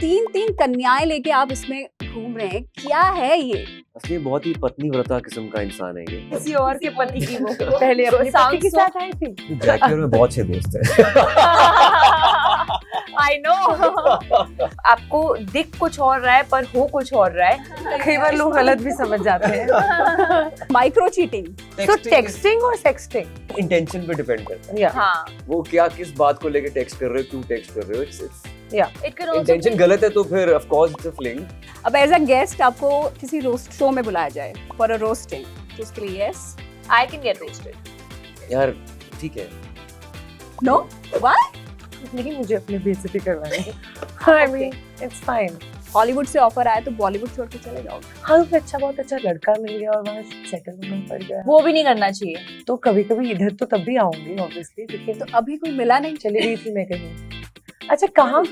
तीन तीन कन्याएं लेके आप इसमें घूम रहे हैं, क्या है ये? असली बहुत ही पत्नीव्रता किस्म का इंसान है ये। किसी और के पति की वो पहले अपने पति के साथ आई थी। जैकी और मैं बहुत अच्छे दोस्त हैं। I know. आपको दिख कुछ और रहा है पर हो कुछ और रहा है। कई बार लोग गलत भी समझ जाते हैं। Micro cheating. तो टेक्सटिंग और सेक्सटिंग इंटेंशन पे डिपेंड करता है। हाँ, वो क्या किस बात को लेके टेक्स्ट कर रहे हो, क्यों टेक्स्ट कर रहे हो। It's it can also intention गलत है तो फिर of course it's a fling. अब एज अ गेस्ट आपको किसी रोस्ट शो में बुलाया जाए फॉर अ रोस्टिंग, तो उसके लिए yes I can get roasted. यार ठीक है। Know why? नहीं, मुझे अपनी बेइज्जती करवानी है। I mean it's fine. Hollywood से ऑफर आया तो बॉलीवुड छोड़ के चले जाओगे? हाँ, तो अच्छा बहुत अच्छा लड़का मिल गया और वहाँ सेटल होना पड़ गया। वो भी नहीं करना चाहिए। तो कभी कभी इधर तो तब भी आऊंगी ऑब्वियसली, लेकिन तो अभी कोई मिला नहीं। चली गई थी मैं कहीं। अच्छा कहाँ?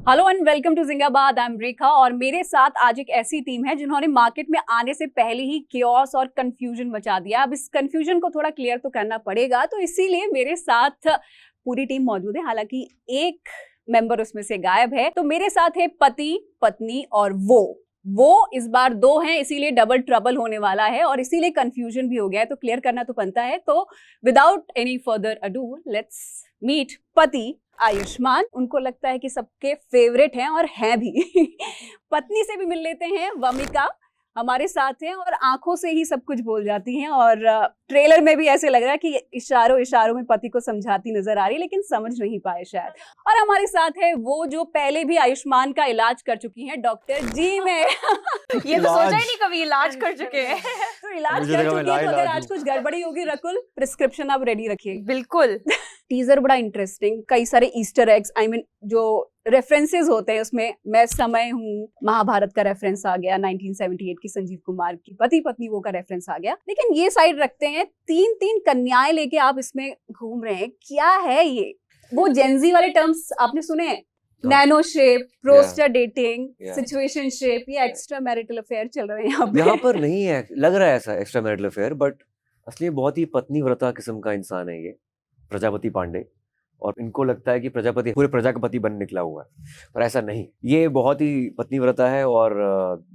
Hello and welcome to Zingabad. I am Rekha और मेरे साथ आज एक ऐसी टीम है जिन्होंने मार्केट में आने से पहले ही कियोस और कंफ्यूजन मचा दिया। अब इस कंफ्यूजन को थोड़ा क्लियर तो करना पड़ेगा, तो इसीलिए मेरे साथ पूरी टीम मौजूद है। हालांकि एक मेंबर उसमें से गायब है। तो मेरे साथ है पति, पत्नी और वो इस बार दो हैं, इसीलिए डबल ट्रबल होने वाला है और इसीलिए कंफ्यूजन भी हो गया है, तो क्लियर करना तो बनता है। तो without any further ado let's meet पति आयुष्मान। उनको लगता है कि सबके फेवरेट हैं और हैं भी। पत्नी से भी मिल लेते हैं, वमिका हमारे साथ हैं और आंखों से ही सब कुछ बोल जाती हैं और ट्रेलर में भी ऐसे लग रहा है कि इशारों में पति को समझाती नजर आ रही है, लेकिन समझ नहीं पाए शायद। और हमारे साथ है वो जो पहले भी आयुष्मान का इलाज कर चुकी हैं, डॉक्टर जी में। ये तो सोचा ही नहीं कभी इलाज कर चुके हैं। तो इलाज कर चुकी है, तो अगर आज कुछ गड़बड़ी होगी रकुल, प्रिस्क्रिप्शन आप रेडी रखिए। बिल्कुल। टीजर बड़ा इंटरेस्टिंग, कई सारे ईस्टर एग्स, आई मीन जो रेफरेंसेस होते हैं उसमें मैं समय हूँ, महाभारत का रेफरेंस आ गया, 1978 की संजीव कुमार की पति पत्नी वो का रेफरेंस आ गया। लेकिन ये साइड रखते हैं, तीन तीन कन्याएं लेके आप इसमें घूम रहे हैं, क्या है ये? वो जेनजी वाले टर्म्स आपने सुने हैं? नैनो शेप, प्रोस्टर डेटिंग, सिचुएशन शेप, ये एक्स्ट्रा मैरिटल अफेयर चल रहे हैं यहाँ पर नहीं है, लग रहा है ऐसा एक्स्ट्रा मैरिटल अफेयर, बट असली बहुत ही पत्नीव्रता किस्म का इंसान है ये प्रजापति पांडे। और इनको लगता है कि प्रजापति पूरे प्रजा का पति बन निकला हुआ है, पर ऐसा नहीं। ये बहुत ही पत्नीव्रता है और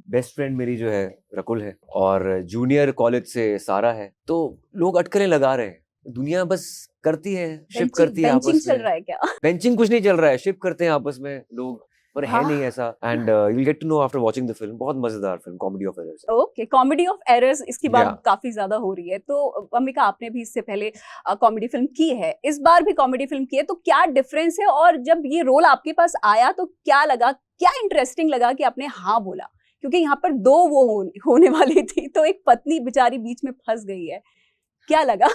बेस्ट फ्रेंड मेरी जो है रकुल है और जूनियर कॉलेज से सारा है। तो लोग अटकलें लगा रहे हैं, दुनिया बस करती है, शिप करती है आपस में। चल रहा है क्या? बेंचिंग कुछ नहीं चल रहा है, शिप करते हैं आपस में लोग, पर है नहीं ऐसा। And you will get to know after watching the film. बहुत मजेदार film, comedy of errors. Okay, comedy of errors, इसकी बात काफी ज्यादा हो रही है। तो अम्बिका, आपने भी इससे पहले कॉमेडी फिल्म की है, इस बार भी कॉमेडी फिल्म की है, तो क्या डिफरेंस है? और जब ये रोल आपके पास आया तो क्या लगा, क्या इंटरेस्टिंग लगा कि आपने हाँ बोला? क्योंकि यहाँ पर दो वो होने वाली थी, तो एक पत्नी बेचारी बीच में फंस गई है, क्या लगा?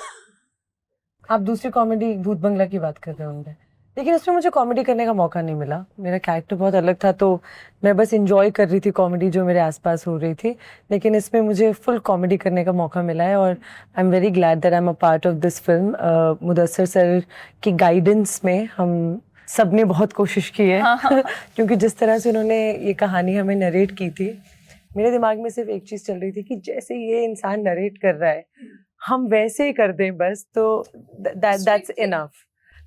आप दूसरी कॉमेडी भूत बंगला की बात कर रहे होंगे, लेकिन उसमें मुझे कॉमेडी करने का मौका नहीं मिला। मेरा कैरेक्टर बहुत अलग था, तो मैं बस एंजॉय कर रही थी कॉमेडी जो मेरे आसपास हो रही थी। लेकिन इसमें मुझे फुल कॉमेडी करने का मौका मिला है और I am very glad that I am a part of this film. Mudassir sir की गाइडेंस में हम सब ने बहुत कोशिश की है। क्योंकि जिस तरह से उन्होंने ये कहानी हमें नरेट की थी, मेरे दिमाग में सिर्फ एक चीज़ चल रही थी कि जैसे ये इंसान नरेट कर रहा है हम वैसे ही कर दें बस, तो दैट्स इनफ।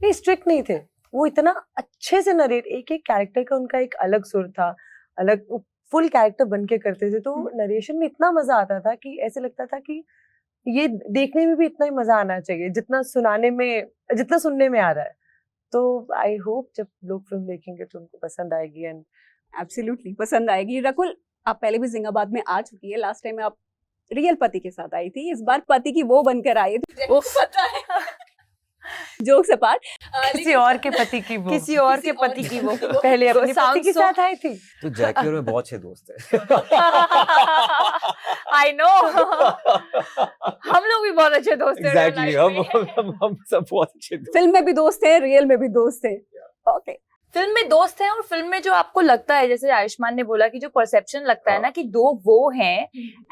नहीं, स्ट्रिक्ट नहीं थे वो, इतना अच्छे से नरेट, एक एक कैरेक्टर का उनका एक अलग सुर था, अलग फुल कैरेक्टर बन के करते थे। तो नरेशन में इतना मजा आता था कि ऐसे लगता था कि ये देखने में भी इतना ही मजा आना चाहिए जितना सुनने में आ रहा है। तो आई होप जब लोग फिल्म देखेंगे तो उनको पसंद आएगी। एंड एब्सोल्युटली पसंद आएगी। रकुल, आप पहले भी जिंगाबाद में आ चुकी है, लास्ट टाइम आप रियल पति के साथ आई थी, इस बार पति की वो बनकर आई है। तो पता है जोक्स अपार्ट, किसी और के पति की वो, किसी और के पति की वो पहले अपने पति के साथ आई थी। तो जैकी और मैं बहुत अच्छे दोस्त हैं। I know. हम लोग भी बहुत अच्छे दोस्त हैं। एग्जैक्टली, हम सब बहुत अच्छे दोस्त। फिल्म में भी दोस्त हैं, रियल में भी दोस्त हैं। ओके, फिल्म में दोस्त हैं और फिल्म में जो आपको लगता है, जैसे आयुष्मान ने बोला कि जो परसेप्शन लगता है ना कि दो वो हैं,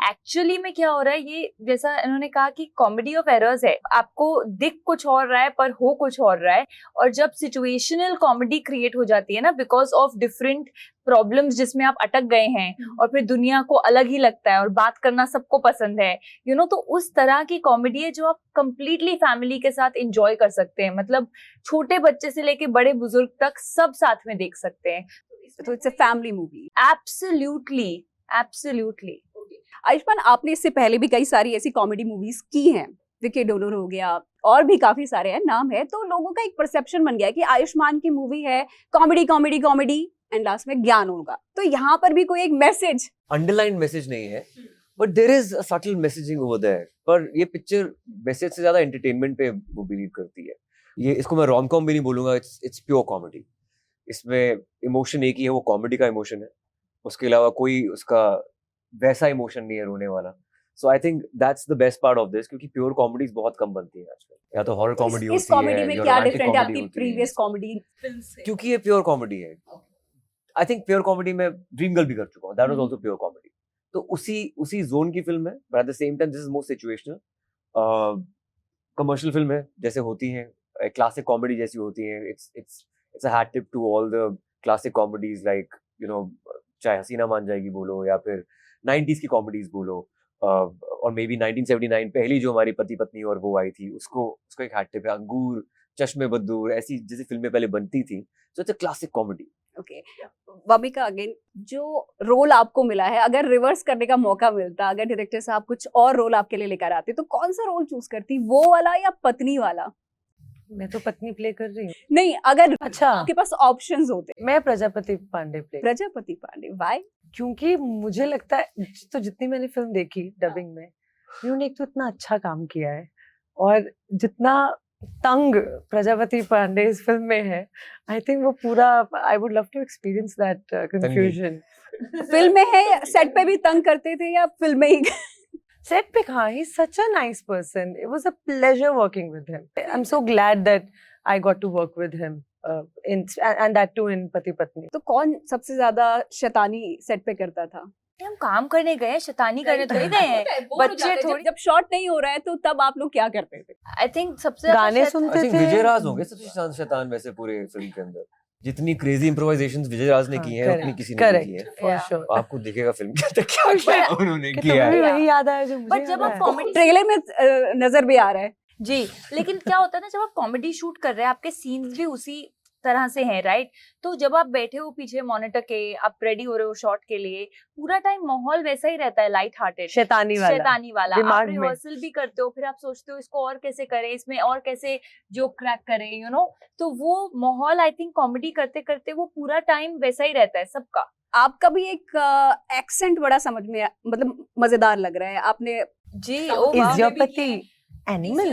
एक्चुअली में क्या हो रहा है, ये जैसा इन्होंने कहा कि कॉमेडी ऑफ एरर्स है। आपको दिख कुछ और रहा है पर हो कुछ और रहा है। और जब सिचुएशनल कॉमेडी क्रिएट हो जाती है ना, बिकॉज ऑफ डिफरेंट प्रॉब्लम्स जिसमें आप अटक गए हैं और फिर दुनिया को अलग ही लगता है और बात करना सबको पसंद है, यू नो, तो उस तरह की कॉमेडी है जो आप कंप्लीटली फैमिली के साथ एंजॉय कर सकते हैं। मतलब छोटे बच्चे से लेके बड़े बुजुर्ग तक सब साथ में देख सकते हैं। तो it's a family movie. Absolutely, absolutely. Ayushman, आपने इससे पहले भी कई सारी ऐसी कॉमेडी मूवीज की हैं, विकी डोनर हो गया और भी काफी सारे हैं, नाम है, तो लोगों का एक परसेप्शन बन गया है कि आयुष्मान की मूवी है comedy comedy comedy and last में ज्ञान होगा। तो यहाँ पर भी कोई एक मैसेज, अंडरलाइन मैसेज नहीं है, but there is a subtle messaging over there. पर ये पिक्चर मैसेज से ज्यादा एंटरटेनमेंट पे वो बिलीव करती है। ये, इसको मैं रोम कॉम भी नहीं बोलूंगा, इट्स प्योर कॉमेडी। इसमें इमोशन एक ही है, वो कॉमेडी का इमोशन है, उसके अलावा कोई उसका वैसा इमोशन नहीं है रोने वाला। So I think that's the best part of this, क्योंकि प्योर कॉमेडीज बहुत कम बनती है आजकल। या तो हॉरर कॉमेडी होती है, इस कॉमेडी में या क्या romantic डिफरेंट है comedy आपकी होती है। प्रीवियस कॉमेडी फिल्म से? क्योंकि ये प्योर कॉमेडी है। आई थिंक प्योर कॉमेडी में ड्रीम गर्ल भी कर चुका हूँ, that was also pure comedy. तो उसी जोन की फिल्म है, but at the same time this is more situational. Commercial film है जैसे होती हैं, क्लासिक कॉमेडी जैसी होती हैं। It's a hat tip to all the classic comedies, like you know, चाहे हसीना मान जाएगी बोलो या फिर 90s की कॉमेडीज बोलो, और मे बी 1979 पहली जो हमारी पति पत्नी और वो आई थी, उसको एक हैट टिप है। अंगूर, चश्मे बद्दूर, ऐसी जैसी फिल्में पहले बनती थी, so it's a classic comedy. Okay, बबिका अगेन, जो रोल आपको मिला है, अगर रिवर्स करने का मौका मिलता, अगर डायरेक्टर साहब कुछ और रोल आपके लिए लेकर आते, तो कौन सा रोल चूज करती, वो वाला या पत्नी वाला? मैं तो पत्नी प्ले कर रही हूँ। नहीं, अगर अच्छा, आपके पास ऑप्शंस होते। मैं प्रजापति पांडे प्ले, प्रजापति पांडे, वाई? क्योंकि मुझे लगता है, तो जितनी मैंने फिल्म देखी डबिंग में, उन्होंने एक तो इतना अच्छा काम किया है, और जितना तंग प्रजापति पांडे इस फिल्म में है, आई थिंक वो पूरा, I would love to experience that confusion. Film में है, सेट पे भी तंग करते थे या फिल्म में ही? सेट पे कहाँ, he such a nice person, it was a pleasure working with him. I am so glad that I got to work with him and that too in Pati Patni. तो कौन सबसे ज्यादा शैतानी सेट पे करता था? हम काम करने गए, शैतानी करने थोड़ी गए हैं। बच्चे थोड़ी, जब शॉट नहीं हो रहा है तो तब आप लोग क्या करते थे? आई थिंक सबसे गाने सुनते आई थिंक थे। विजय राज होंगे सबसे शैतान वैसे पूरे फिल्म के अंदर। जितनी क्रेजी इम्प्रोवाइजेशंस विजय राज ने की हैं, उतनी किसी ने नहीं की है। For sure. आपको दिखेगा फिल्म के अंदर क्या उन्होंने किया है। वही याद आया जो मुझे बट जब याद आप आया। कॉमेडी, ट्रेलर में नजर भी आ रहा है जी, लेकिन क्या होता है ना, जब आप कॉमेडी शूट कर रहे हैं, आपके सीन्स भी उसी तरह से हैं, राइट? तो जब आप बैठे हो पीछे मॉनिटर के, आप रेडी हो रहे हो शॉट के लिए, पूरा टाइम माहौल वैसा ही रहता है, लाइट हार्टेड, शैतानी वाला। आप दिमाग में। रिहर्सल भी करते हो, फिर आप सोचते हो इसको और कैसे करें, इसमें और कैसे जोक क्रैक करें, यू नो। तो वो माहौल, आई थिंक कॉमेडी करते करते वो पूरा टाइम वैसा ही रहता है सबका। आपका भी एक एक्सेंट बड़ा समझ में मतलब मजेदार लग रहा है। आपने जी, इज योर पति एनिमल?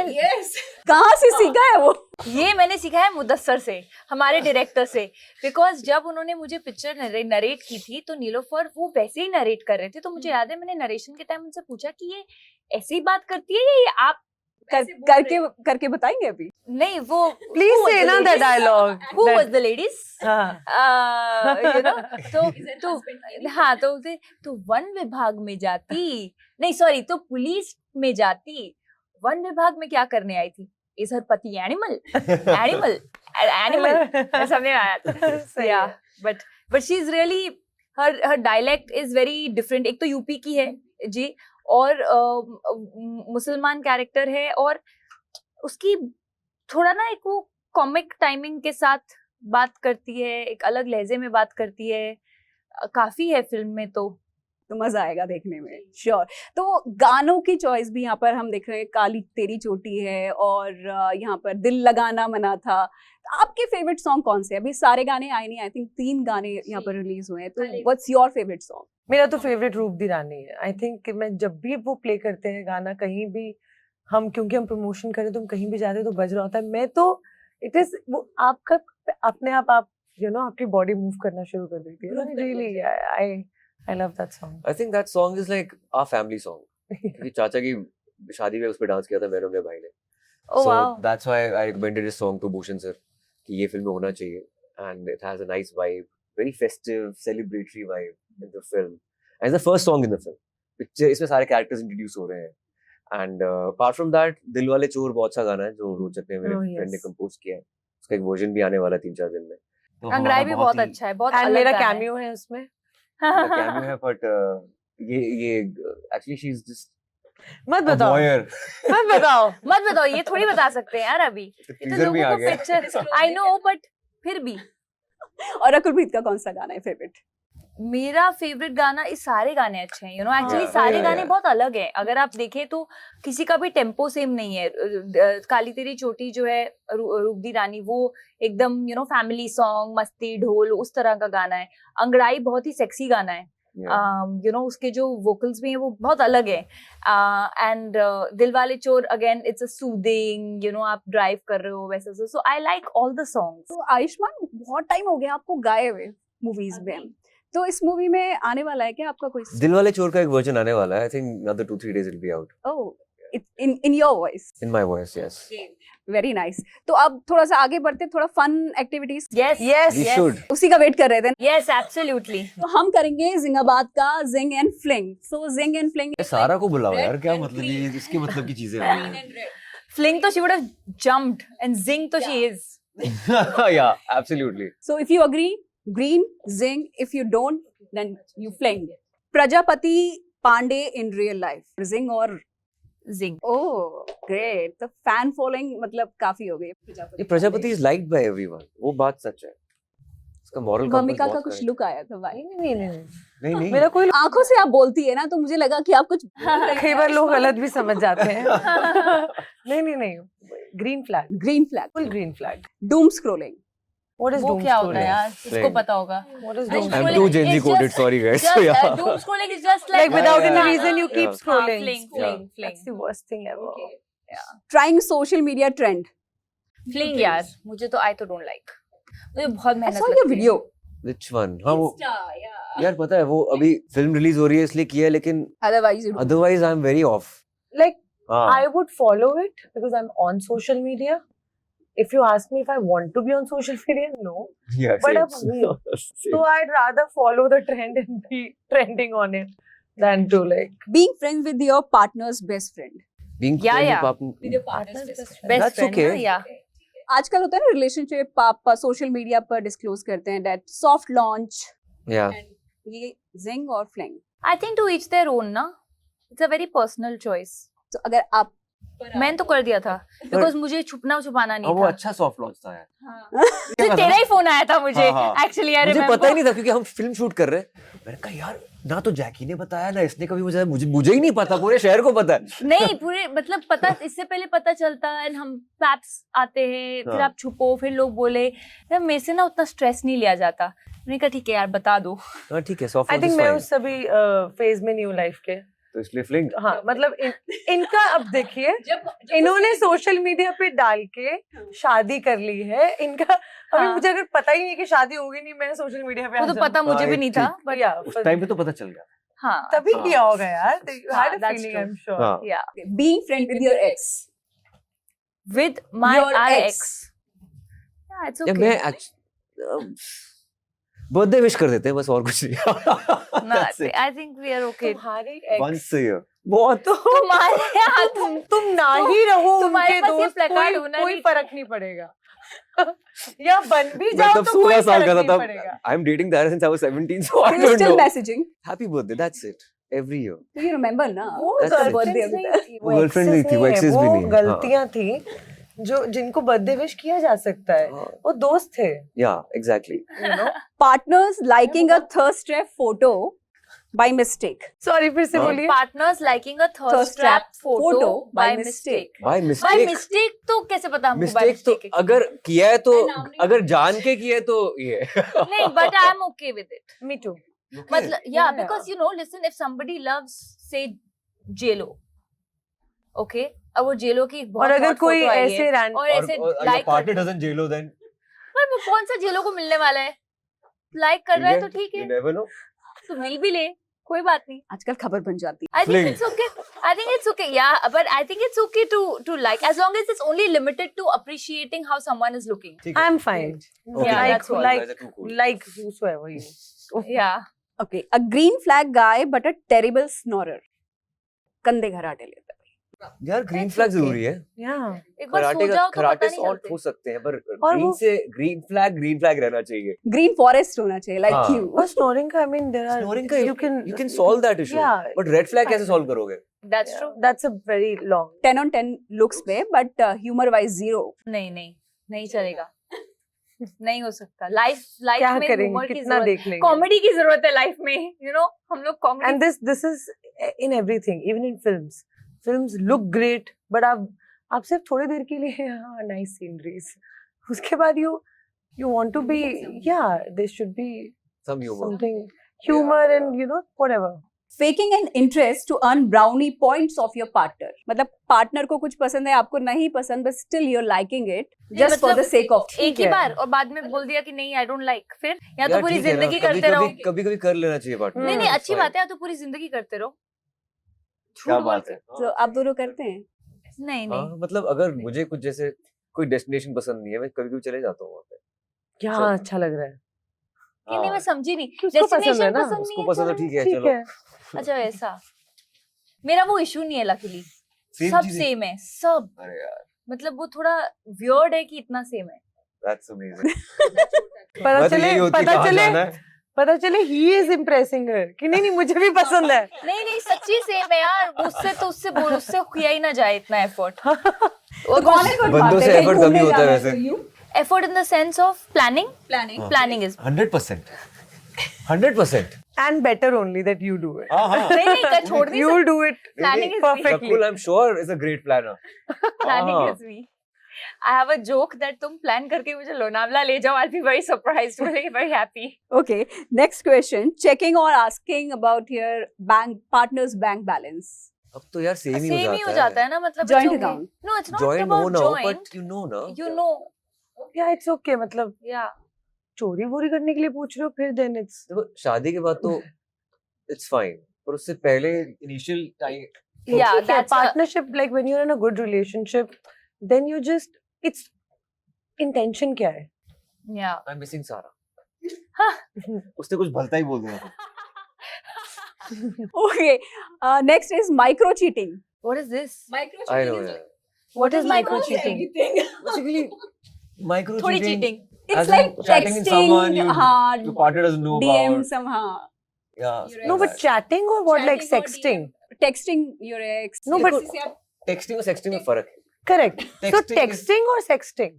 यस, कहाँ से सीखा है वो? ये मैंने सीखा है मुदस्सर से, हमारे डायरेक्टर से। बिकॉज जब उन्होंने मुझे पिक्चर नरेट की थी, तो नीलोफर वो वैसे ही नरेट कर रहे थे, तो मुझे याद है मैंने नरेशन के टाइम उनसे पूछा कि ये ऐसे ही बात करती है या ये आप करके बताएंगे अभी? नहीं, वो प्लीज से ना the dialogue. Who was the ladies? you know, तो वन विभाग में जाती, नहीं सॉरी, तो पुलिस में जाती, वन विभाग में क्या करने आई थी? इज हर पति एनिमल? समझ आया था। Yeah, but she's really, her dialect is very different। एक तो यूपी की है जी, और मुसलमान कैरेक्टर है, और उसकी थोड़ा ना एक वो कॉमिक टाइमिंग के साथ बात करती है, एक अलग लहजे में बात करती है, काफी है फिल्म में। तो मजा आएगा देखने में, श्योर। तो गानों की चॉइस भी यहाँ पर हम देख रहे हैं, काली तेरी चोटी है और यहाँ पर दिल लगाना मना था। आपके फेवरेट सॉन्ग कौन से? अभी सारे गाने आए नहीं, आई थिंक 3 गाने यहाँ पर रिलीज हुए हैं, तो व्हाट्स योर फेवरेट सॉन्ग? मेरा तो फेवरेट रूप दी रानी है। आई थिंक मैं जब भी वो प्ले करते हैं गाना, कहीं भी हम, क्योंकि हम प्रमोशन करें तो हम कहीं भी जाते हैं तो बज रहा होता है, मैं तो इट इज वो आपका अपने आप यू नो आपकी बॉडी मूव करना शुरू कर देती है। Really I love that song. I think that song is like our family song. क्योंकि चाचा की शादी में उस पे डांस किया था मैंने और मेरे भाई ने। Oh, so wow. that's why I recommended this song to Bhushan sir कि ये फिल्म में होना चाहिए, and it has a nice vibe, very festive, celebratory vibe in the film. And it's the first song in the film. Picture इसमें सारे characters introduce हो रहे हैं, and apart from that, दिल वाले चोर बहुत अच्छा गाना है जो रोचक ने मेरे friend ने compose किया है। उसका एक version भी आने वाला है 3-4 दिन में। तो अंग्राई हमारा भी बहुत ही अच्छा है, बहुत एंड अलग मेरा गाना है। कैमियो है उसमें। मेरा कैमियो है, बट ये एक्चुअली शी इज जस्ट मत अ बताओ, वॉयर। मत बताओ। मत बताओ, ये थोड़ी बता सकते हैं यार अभी, ये तो टीजर में लोगों आ को गया। पिक्चर आई नो, बट फिर भी और रकुलप्रीत का कौन सा गाना है फेवरेट? मेरा फेवरेट गाना, इस सारे गाने अच्छे हैं, एक्चुअली Yeah, सारे yeah, गाने yeah. बहुत अलग हैं। अगर आप देखें तो किसी का भी टेम्पो सेम नहीं है। काली तेरी चोटी जो है, रूप दी रानी, वो एकदम फैमिली सॉन्ग, मस्ती ढोल उस तरह का गाना है। अंगड़ाई बहुत ही सेक्सी गाना है। Yeah. उसके जो वोकल्स भी हैं वो बहुत अलग है। And Dilwale Chor again, it's a soothing, आप ड्राइव कर रहे हो वैसा। So I like all the songs. तो आयुष्मान, बहुत टाइम हो गया आपको गाए हुए मूवीज में, तो इस मूवी में आने वाला है क्या आपका कोई? दिलवाले चोर का एक वर्जन आने वाला है, I think another 2-3 days it'll be out oh, in your voice. in my voice. Yes, very nice. तो अब थोड़ा सा आगे बढ़ते, थोड़ा fun activities yes Yes, we should. उसी का वेट कर रहे थे। Yes absolutely. तो हम करेंगे जिंगाबाद का zing and fling. So zing and fling, ये सारा को बुलाओ यार, क्या मतलब ये इसके मतलब की चीजें हैं। Fling तो she would have jumped, and zing तो she is. Yeah, absolutely. so if you agree, green zing, if you don't, then you fling. Prajapati Pandey in real life, zing और Zing. oh great, तो फैन फॉलोइंग मतलब काफी हो गई ये Prajapati is liked by everyone, वो बात सच है। इसका moral compass भूमिका का बहुत कुछ correct लुक आया था भाई। नहीं नहीं नहीं नहीं मेरा कोई आंखों से आप बोलती है ना, तो मुझे लगा कि आप कुछ कई बार लोग गलत भी समझ जाते हैं। नहीं नहीं नहीं, green flag, green flag, full green flag. Doom scrolling, what is वो डूम क्या होता है स्क्रॉलिंग? यार, इसको Fling. पता होगा। What is Doom Doom I'm scrolling too Gen Z is coded, just- sorry guys. Just, Yeah. doom scrolling is just like like without any yeah, reason you yeah. keep scrolling? Fling, Yeah. fling, fling. That's the worst thing ever. Trying social media trend. Fling यार, मुझे तो I तो don't like. मुझे बहुत I मेहनत saw लगती your है। video. Which one? हाँ वो यार पता है वो अभी फिल्म रिलीज हो रही है इसलिए किया है, लेकिन Otherwise you don't. otherwise I'm very off. Like हाँ I would follow it because I'm on social media. If you ask me if I want to be on social media, no. yeah, but same. अब Same. So I'd rather follow the trend and be trending on it than to like Being friends with your partner's best friend. Being Yeah, friends yeah. with partner's best friend. Best That's friend okay. ना, yeah. आजकल होता है ना relationship, आप social media पर disclose करते हैं that soft launch, yeah. ये जिंग और fling. I think to each their own ना. It's a very personal choice. तो अगर आप मैंने तो कर दिया था because मुझे छुपना छुपाना हाँ नहीं वो था। अच्छा सॉफ्ट लॉन्च था यार। तो तेरा ही फोन आया था मुझे हाँ, हाँ। एक्चुअली यार, मुझे पता ही नहीं था क्योंकि हम फिल्म शूट कर रहे हैं। मैंने कहा यार ना तो जैकी ने बताया ना इसने कभी मुझे ही नहीं पता, पूरे शहर को पता है। नहीं पूरे मतलब पता, इससे पहले पता चलता है, हम पैप्स आते हैं, फिर हाँ। आप छुपो, फिर लोग बोले यार मेरे से ना उतना स्ट्रेस नहीं लिया जाता। मैंने कहा ठीक है यार बता दो। हाँ ठीक है, soft I launch think is मैं फाइन। उस सभी फेज में नहीं हूँ लाइफ के। तो इसलिए फ्लिंग हाँ मतलब इनका अब देखिए, इन्होंने सोशल मीडिया पे डाल के शादी कर ली है। इनका अभी हाँ। मुझे अगर पता ही नहीं कि शादी होगी नहीं, मैं सोशल मीडिया पे वो आ तो जाऊँ। पता मुझे हाँ, भी नहीं था ठीक। बट या उस टाइम पे तो पता चल गया। हाँ तभी हाँ। किया होगा यार। You had a that's feeling, true. I'm sure. हाँ या being friend with your ex, with my Your ex. Ex, या इट्स या ओके मैं बर्थडे विश कर देते हैं बस, और कुछ नहीं। That's it. I think we are okay. तुम्हारे ex- Once a year. बहुत तुम्हारे हाथ तुम ना ही रहो तुम्हारे उनके पास ये दोस्त, placard होना कोई नहीं फर्क नहीं पड़ेगा। या बन भी मैं जाओ तब तो 16 कोई साल फर्क का था नहीं तब। पड़ेगा। I'm dating Tara since I was 17, so I you don't still know. Messaging, Happy birthday, that's it. Every year. तो यू रिमेंबर ना वो That's it. birthday girlfriends अभी नहीं तक। थी, वो girlfriend नहीं थी, वो exes भी नहीं है, वो गलतियां थी जो जिनको बर्थडे विश किया जा सकता है। वो दोस्त थे, Yeah, exactly. you know। Partners liking a thirst trap photo by mistake, sorry फिर से हाँ। बोलिए। Partners liking a thirst Thirst trap trap photo photo by by mistake. By by mistake. Mistake तो कैसे पता हमको बाय Mistake तो mistake? अगर किया है तो, अगर जान के किया है तो ये। नहीं but I am okay with it. Me too. मतलब या because you know listen, if somebody loves say jello, okay, अब वो जेलो की बहुत और अगर hot कोई photo आई है, ऐसे रैंड और ऐसे like partner doesn't jail then. पर वो कौन सा जेलो को मिलने वाला है, लाइक कर रहा है तो ठीक You है, never know. तो मिल भी ले, कोई बात नहीं। आजकल खबर बन जाती है। I think Fling. it's okay. I think it's okay. Yeah, but I think it's okay to like, as long as it's only limited to appreciating how someone is looking. ठीक है. I am fine. Okay, Yeah, like that's all. You guys are too cool. like whosoever you। Yeah. Okay, a green flag guy but a terrible snorer, कंधे घराटे लेता है। यार green That's flag okay. जरूरी है। Yeah. एक बार karate सो जाओ तो पता कराटे नहीं ऑन चलते। हो सकते हैं, पर और ग्रीन वो- से ग्रीन फ्लैग रहना चाहिए। ग्रीन फॉरेस्ट होना चाहिए लाइक हाँ। यू। और snoring का, I mean, there are Snoring का you you can solve that issue, Yeah. but red flag कैसे solve करोगे? That's true. That's a very long. 10 on 10 looks पे बट ह्यूमर वाइज 0। नहीं चलेगा। नहीं हो सकता। लाइफ क्या में करेंगे, ह्यूमर की कितना जरूरत, देख लेंगे। कॉमेडी की जरूरत है लाइफ में, हम लोग comedy. And this is in everything, even in films. Films look great, but आप सिर्फ थोड़ी देर के लिए nice sceneries. उसके बाद you want to be, there should be Some humor. something humor and whatever. Faking an interest to earn brownie points of your partner, मतलब partner को कुछ पसंद है, आपको नहीं पसंद, but still you are liking it just for the sake of. एक ही है। बार और बाद में बोल दिया कि नहीं आई डोंट लाइक, फिर या तो यार पूरी ठीक है ना, जिंदगी करते रहो। कभी कर लेना चाहिए पार्टनर। नहीं Hmm, अच्छी बात है, या तो पूरी जिंदगी करते रहो। क्या झूठ बात है। तो आप दोनों करते हैं? नहीं हाँ, मतलब अगर मुझे कुछ जैसे कोई डेस्टिनेशन पसंद नहीं है, मैं कभी चले जाता हूँ वहाँ पे। क्या चल। अच्छा लग रहा है। कि नहीं, मैं समझी नहीं। उसको पसंद है डेस्टिनेशन ना, पसंद उसको नहीं पसंद है, है, ठीक है ठीक चलो। है। अच्छा वैसा। मेरा वो इशू नहीं है लकीली, Same सब चीज़ है। सेम है सब। अरे यार, मतलब वो थोड़ा वियर्ड है कि इतना सेम है। that's amazing। पता बात चले यही होती है, पता कहाँ चले जाना है? पता चले he is impressing her कि नहीं मुझे भी पसंद है। नहीं सच्ची सेम है यार। उससे किया ही ना जाए इतना एफर्ट। तो कौन है कोई बंदों बात से है, effort घूमने तभी होता है जाना वैसे। तो you? Effort in the sense of planning. Planning. Planning is 100%। 100%। And better only that you do it. हाँ हाँ। नहीं का छोड़ नहीं You'll do it Planning is perfectly. Rakul, I'm sure is a great planner। Planning हाँ। Is me. I have a joke that तुम plan करके मुझे लोनावला ले जाओ, I be very surprised, very happy. Okay, next question. Checking or asking about your partner's bank balance. अब तो यार same same ही हो जाता है ना, मतलब Joint account. No it's not joint हो अबाउट ना, जॉइंट, बट यू नो ना। You know. Yeah, it's okay. मतलब या चोरी वोरी करने के लिए पूछ रहे हो फिर then it's देखो शादी के बाद तो इट्स फाइन, पर उससे पहले इनिशियल टाइम या ठीक है, that's partnership like when you're in a good relationship then you just it's intention क्या है? या आई एम मिसिंग सारा। उसने कुछ भलता ही बोल दिया। Okay, next is micro cheating. What is this? Micro I know यार। What is micro Almost cheating? everything. Basically micro थोड़ी cheating. It's As in like chatting with someone texting, you- हाँ, your partner doesn't know DM about। some, हाँ, Yeah, You're No, right. but chatting or what, like Chatting or sexting? texting your ex. No, but- किसी से आप texting और sexting में फर्क है। Correct. So Texting is- texting or sexting?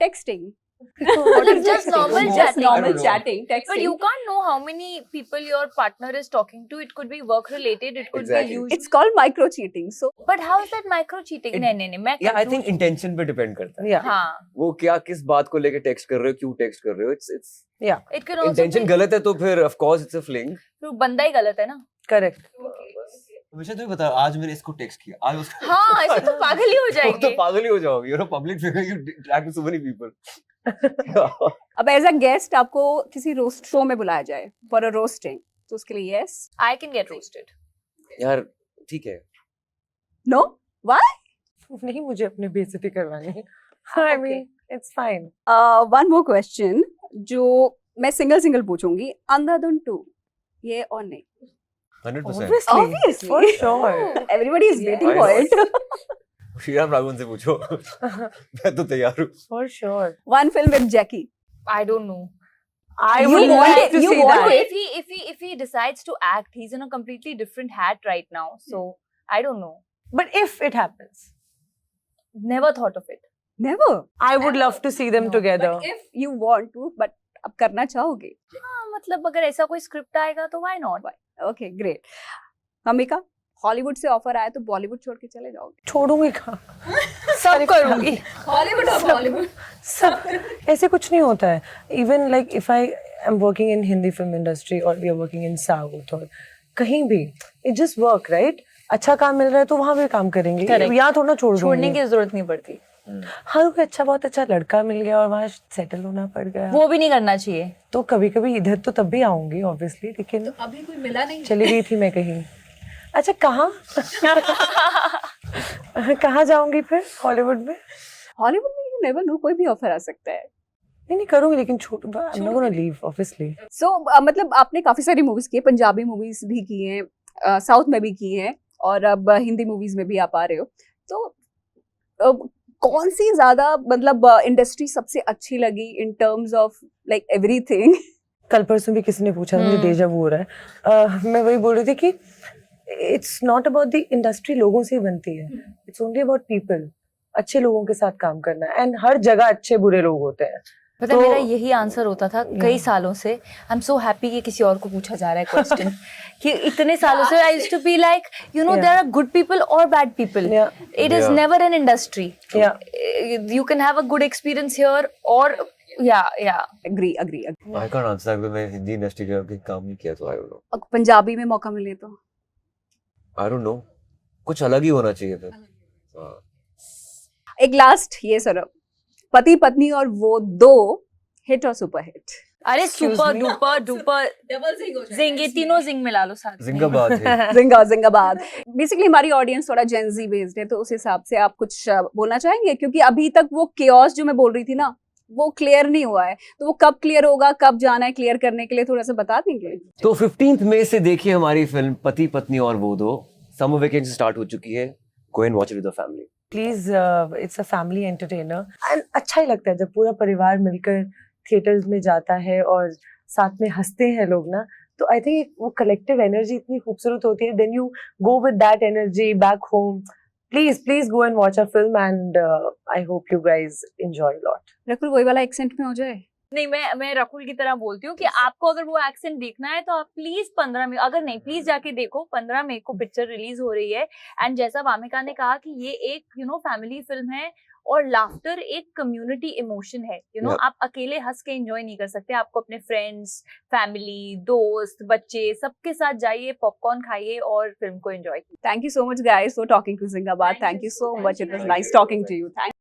texting. मतलब just Texting. normal Just Just chatting. normal I don't know. chatting, But texting. you can't know how many people your partner is talking to. It could be work related. It could Exactly. be usual. It's called micro cheating. So But how is that micro cheating? It- नहीं मैं या I think confused हूँ। Intention पे depend करता है। Yeah. हाँ, वो क्या किस बात को लेके टेक्स्ट कर रहे हो, क्यों टेक्स्ट कर रहे हो। It's it could also intention be गलत है तो फिर of course it's a fling. तो बंदा ही गलत है ना। Correct. हमेशा तुम्हें बता, आज मैंने इसको टेक्स्ट किया, आज उसको हाँ, ऐसे तो पागल ही हो तो जाएंगे। पागल ही हो जाओगे। You are a public figure, you interact with so many people. अब एज अ गेस्ट आपको किसी रोस्ट शो में बुलाया जाए फॉर अ रोस्टिंग, तो उसके लिए yes, I can get roasted. यार ठीक है। no, why? नहीं मुझे अपने बेइज्जती करवानी है। I mean it's fine. One more question जो मैं सिंगल पूछूंगी, अंधाधुन 2 ये और नहीं? 100%। Obviously. For sure. Everybody is waiting I for know. it. Shriram Raghavan से पूछो। मैं तो तैयार हूँ। For sure. One film with Jackie. I don't know. I You would want like it- to you see want that. it. If he decides to act, he's in a completely different hat right now. So I don't know. But if it happens, Never thought of it. Never. I would love to see them No, together. But if you want to, but अब करना चाहोगे? हाँ, मतलब अगर ऐसा कोई script आएगा तो why not? Okay, great. Amika, Hollywood से ऑफर आया तो बॉलीवुड छोड़ के चले जाओगे? छोड़ूंगी कहाँ? सब करूंगी। हॉलीवुड और बॉलीवुड सब ऐसे कुछ नहीं होता है. Even like if I am working in Hindi film industry or we are working in South or कहीं भी, it just work, right? अच्छा काम मिल रहा है तो वहाँ भी काम करेंगे. Correct. यहाँ थोड़ा छोड़ छोड़ने दूंगी. की जरूरत नहीं पड़ती। हाँ कोई अच्छा बहुत अच्छा लड़का मिल गया और वहाँ सेटल होना पड़ गया वो भी नहीं करना चाहिए। तो कभी कभी इधर तो तब भी आऊंगी ऑब्वियसली, लेकिन अभी कोई मिला नहीं। चली गई थी मैं कहीं. अच्छा कहाँ कहाँ जाऊंगी फिर हॉलीवुड में? हॉलीवुड में यू नेवर नो, कोई भी ऑफर आ सकता है. नहीं करूंगी लेकिन छोड़. I am not gonna leave obviously. So मतलब आपने काफी सारी मूवीज की है, पंजाबी मूवीज भी की हैं, साउथ में भी की हैं, और अब हिंदी मूवीज में भी आप आ रहे हो, तो कौन सी ज्यादा मतलब इंडस्ट्री सबसे अच्छी लगी in terms of like everything? कल परसों भी किसी ने पूछा था, मुझे डेजा वू हो रहा है। मैं वही बोल रही थी कि it's not about the industry, लोगों से ही बनती है, इट्स ओनली अबाउट पीपल, अच्छे लोगों के साथ काम करना है, एंड हर जगह अच्छे बुरे लोग होते हैं। पता है मेरा यही आंसर होता था कई सालों से। आई एम सो हैप्पी कि किसी और को पूछा जा रहा है क्वेश्चन कि इतने सालों से I used to be like you know there are good people और bad people, it is never an industry, you can have a good experience here और agree. I can't answer that because मैं Hindi industry में कभी काम नहीं किया, तो I don't know. अगर पंजाबी में मौका मिले तो? I don't know. कुछ अलग ही होना चाहिए फिर. हाँ. एक लास्ट ये सर, पति पत्नी और वो दो, हिट और सुपर हिट? अरे सुपर डुपर डुपर जिंग, ये तीनों जिंग मिला लो साथ में। जिंगाबाद है. जिंगाबाद। बेसिकली हमारी ऑडियंस थोड़ा जेंजी बेस्ड है, तो उस हिसाब से आप कुछ बोलना चाहेंगे? क्योंकि अभी तक वो केओस जो मैं बोल रही थी ना, वो क्लियर नहीं हुआ है, तो वो कब क्लियर होगा, कब जाना है क्लियर करने के लिए, थोड़ा सा बता देंगे? तो 15 मई से देखिए हमारी फिल्म पति पत्नी और वो दो. समर वेकेशन स्टार्ट हो चुकी है. गो and watch it with the family. Please, it's a family entertainer and अच्छा ही लगता है जब पूरा परिवार मिलकर थिएटर्स में जाता है और साथ में हंसते हैं लोग ना, तो आई थिंक वो कलेक्टिव एनर्जी इतनी खूबसूरत होती है. Then you go with that energy back home. Please go and watch a film and I hope you guys enjoy lot. Rakul वही वाला एक्सेंट में हो जाए? नहीं, मैं रकुल की तरह बोलती हूँ कि आपको अगर वो एक्सेंट देखना है तो आप प्लीज 15 मई, अगर नहीं प्लीज जाके देखो. 15 मई को पिक्चर रिलीज हो रही है एंड जैसा वामिका ने कहा कि ये एक फैमिली फिल्म है और लाफ्टर एक कम्युनिटी इमोशन है. आप अकेले हंस के एंजॉय नहीं कर सकते, आपको अपने फ्रेंड्स, फैमिली, दोस्त, बच्चे सबके साथ जाइए, पॉपकॉर्न खाइए और फिल्म को एंजॉय कीजिए. Thank you so much guys for talking to Zingabad. Thank you so much. It was nice talking to you. Thank